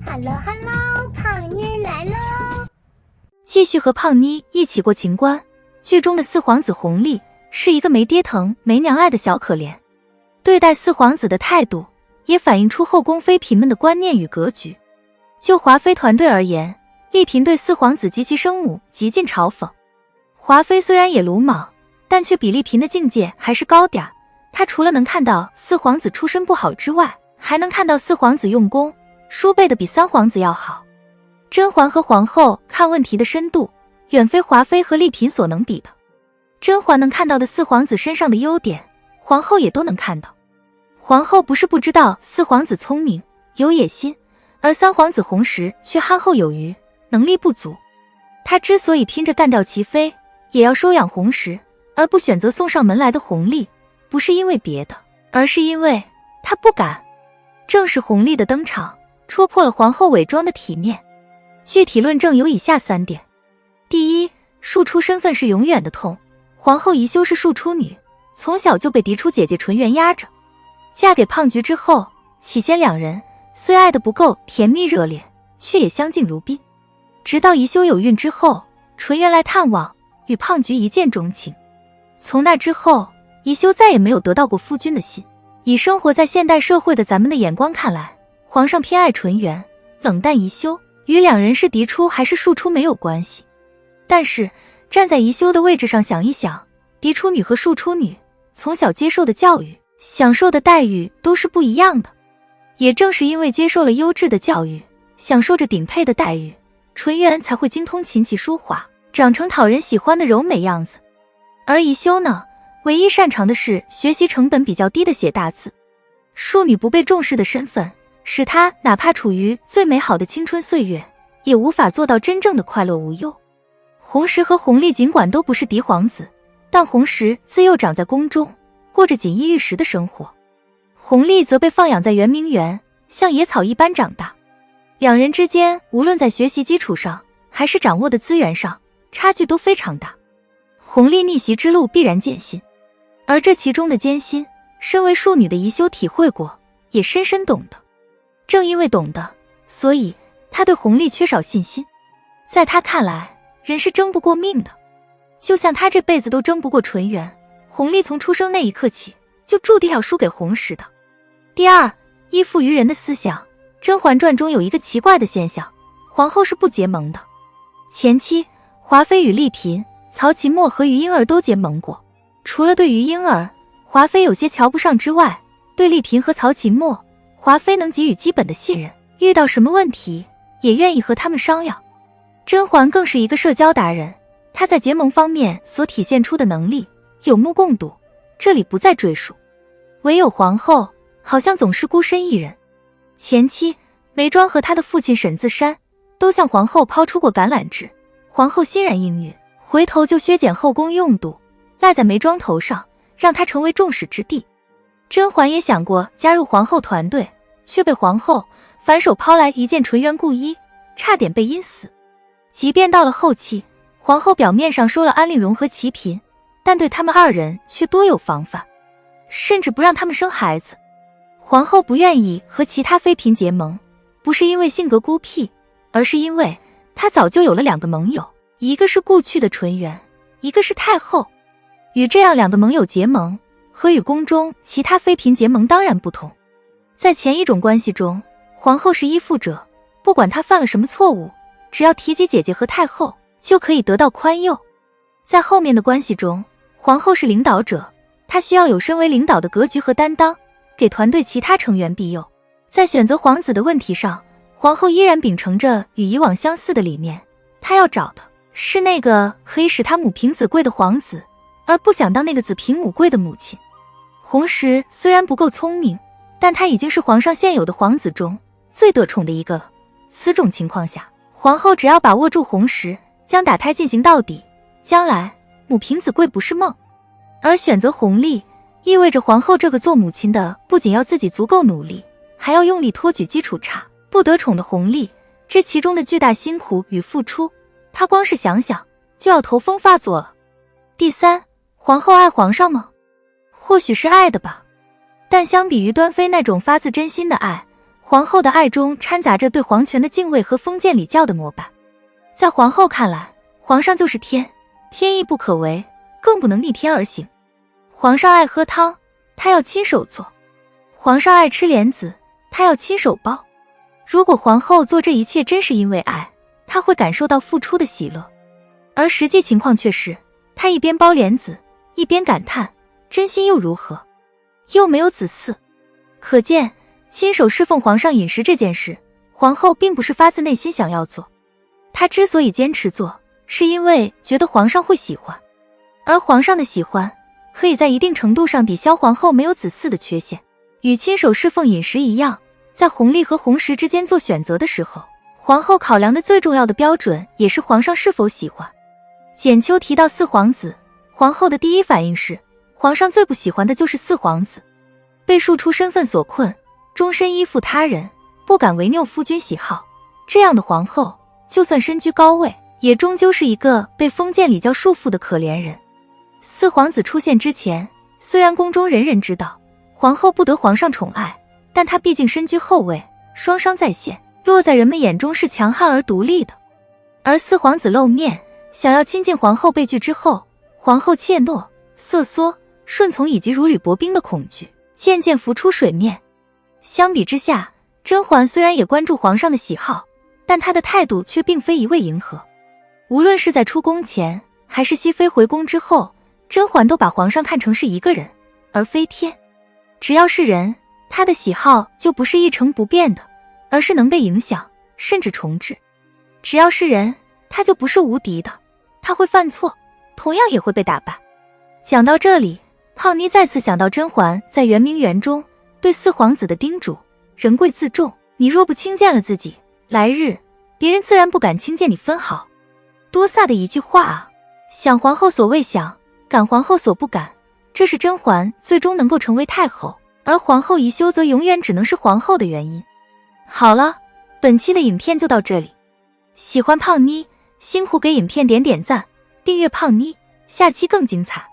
Hello Hello， 胖妮儿来喽！继续和胖妮一起过情关。剧中的四皇子弘历是一个没爹疼没娘爱的小可怜，对待四皇子的态度也反映出后宫妃嫔们的观念与格局。就华妃团队而言，丽嫔对四皇子及其生母极尽嘲讽。华妃虽然也鲁莽，但却比丽嫔的境界还是高点。她除了能看到四皇子出身不好之外，还能看到四皇子用功，书背的比三皇子要好。甄嬛和皇后看问题的深度，远非华妃和丽嫔所能比的。甄嬛能看到的四皇子身上的优点，皇后也都能看到。皇后不是不知道四皇子聪明有野心，而三皇子弘时却憨厚有余，能力不足。她之所以拼着干掉齐妃，也要收养弘时，而不选择送上门来的弘历，不是因为别的，而是因为她不敢。正是弘历的登场，戳破了皇后伪装的体面。具体论证有以下3点。第一，庶出身份是永远的痛。皇后宜修是庶出女，从小就被嫡出姐姐纯元压着。嫁给胖菊之后，起先两人虽爱得不够甜蜜热烈，却也相敬如宾。直到宜修有孕之后，纯元来探望，与胖菊一见钟情。从那之后，宜修再也没有得到过夫君的心。以生活在现代社会的咱们的眼光看来，皇上偏爱纯元，冷淡宜修，与两人是嫡出还是庶出没有关系。但是站在宜修的位置上想一想，嫡出女和庶出女从小接受的教育，享受的待遇都是不一样的。也正是因为接受了优质的教育，享受着顶配的待遇，纯元才会精通琴棋书画，长成讨人喜欢的柔美样子。而宜修呢，唯一擅长的是学习成本比较低的写大字。庶女不被重视的身份，使她哪怕处于最美好的青春岁月，也无法做到真正的快乐无忧。弘时和弘历尽管都不是嫡皇子，但弘时自幼长在宫中，过着锦衣玉食的生活。弘历则被放养在圆明园，像野草一般长大。两人之间无论在学习基础上，还是掌握的资源上，差距都非常大。弘历逆袭之路必然艰辛，而这其中的艰辛，身为庶女的宜修体会过，也深深懂得。正因为懂得，所以她对弘历缺少信心。在她看来，人是争不过命的，就像她这辈子都争不过纯元，弘历从出生那一刻起，就注定要输给弘时的。第二，依附于人的思想。《甄嬛传》中有一个奇怪的现象，皇后是不结盟的。前期，华妃与丽嫔、曹琴墨和于莺儿都结盟过，除了对于莺儿，华妃有些瞧不上之外，对丽嫔和曹琴墨，华妃能给予基本的信任，遇到什么问题也愿意和他们商量。甄嬛更是一个社交达人，她在结盟方面所体现出的能力有目共睹，这里不再赘述。唯有皇后好像总是孤身一人。前期，眉庄和她的父亲沈自山都向皇后抛出过橄榄枝，皇后欣然应允，回头就削减后宫用度，赖在眉庄头上，让她成为众矢之的。甄嬛也想过加入皇后团队，却被皇后反手抛来一件纯元故衣，差点被阴死。即便到了后期，皇后表面上收了安陵容和齐嫔，但对他们二人却多有防范，甚至不让他们生孩子。皇后不愿意和其他妃嫔结盟，不是因为性格孤僻，而是因为她早就有了2个盟友，一个是故去的纯元，一个是太后。与这样2个盟友结盟，和与宫中其他妃嫔结盟当然不同。在前一种关系中，皇后是依附者，不管她犯了什么错误，只要提及姐姐和太后，就可以得到宽宥。在后面的关系中，皇后是领导者，她需要有身为领导的格局和担当，给团队其他成员庇佑。在选择皇子的问题上，皇后依然秉承着与以往相似的理念，她要找的是那个可以使她母凭子贵的皇子，而不想当那个子凭母贵的母亲。弘时虽然不够聪明，但他已经是皇上现有的皇子中最得宠的一个了。此种情况下，皇后只要把握住弘时，将打胎进行到底，将来母凭子贵不是梦。而选择弘历，意味着皇后这个做母亲的不仅要自己足够努力，还要用力托举基础差不得宠的弘历，这其中的巨大辛苦与付出，她光是想想就要头风发作了。第三，皇后爱皇上吗？或许是爱的吧，但相比于端妃那种发自真心的爱，皇后的爱中掺杂着对皇权的敬畏和封建礼教的膜拜。在皇后看来，皇上就是天，天意不可违，更不能逆天而行。皇上爱喝汤，他要亲手做；皇上爱吃莲子，他要亲手包。如果皇后做这一切真是因为爱，她会感受到付出的喜乐。而实际情况却是，她一边包莲子，一边感叹，真心又如何？又没有子嗣。可见，亲手侍奉皇上饮食这件事，皇后并不是发自内心想要做。她之所以坚持做，是因为觉得皇上会喜欢。而皇上的喜欢，可以在一定程度上抵消皇后没有子嗣的缺陷。与亲手侍奉饮食一样，在红历和红时之间做选择的时候，皇后考量的最重要的标准也是皇上是否喜欢。简秋提到四皇子，皇后的第一反应是，皇上最不喜欢的就是四皇子。被庶出身份所困，终身依附他人，不敢违拗夫君喜好，这样的皇后，就算身居高位，也终究是一个被封建礼教束缚的可怜人。四皇子出现之前，虽然宫中人人知道皇后不得皇上宠爱，但她毕竟身居后位，双商在线，落在人们眼中是强悍而独立的。而四皇子露面，想要亲近皇后被拒之后，皇后怯懦、瑟缩、顺从以及如履薄冰的恐惧，渐渐浮出水面。相比之下，甄嬛虽然也关注皇上的喜好，但她的态度却并非一味迎合。无论是在出宫前，还是熹妃回宫之后，甄嬛都把皇上看成是一个人，而非天。只要是人，他的喜好就不是一成不变的，而是能被影响，甚至重置。只要是人，他就不是无敌的，他会犯错，同样也会被打败。讲到这里，胖妮再次想到甄嬛在圆明园中对四皇子的叮嘱：人贵自重，你若不轻贱了自己，来日别人自然不敢轻贱你分毫。多飒的一句话啊！想皇后所未想，感皇后所不敢，这是甄嬛最终能够成为太后，而皇后宜修则永远只能是皇后的原因。好了，本期的影片就到这里。喜欢胖妮，辛苦给影片点点赞，订阅胖妮，下期更精彩。